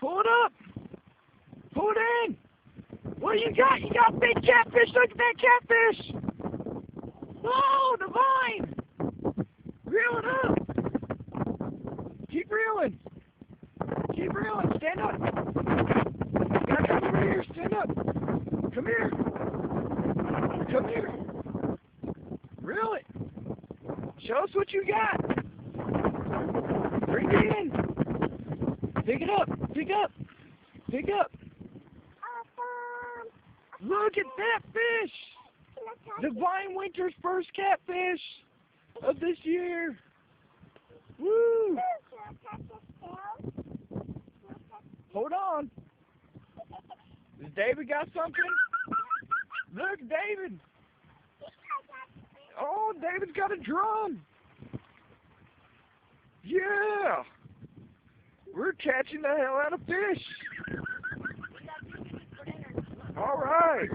Pull it up. Pull it in. What do you got? You got big catfish. Look at that catfish. Oh, the vine. Reel it up. Keep reeling. Keep reeling. Stand up. You gotta come over here. Stand up. Come here. Come here. Reel it. Show us what you got. Bring it in. Pick it up. Pick up. Pick up. Look at that fish. Divine Winter's first catfish of this year. Woo! Hold on. Does David got something? Look, David. Oh, David's got a drum. Yeah. We're catching the hell out of fish. All right.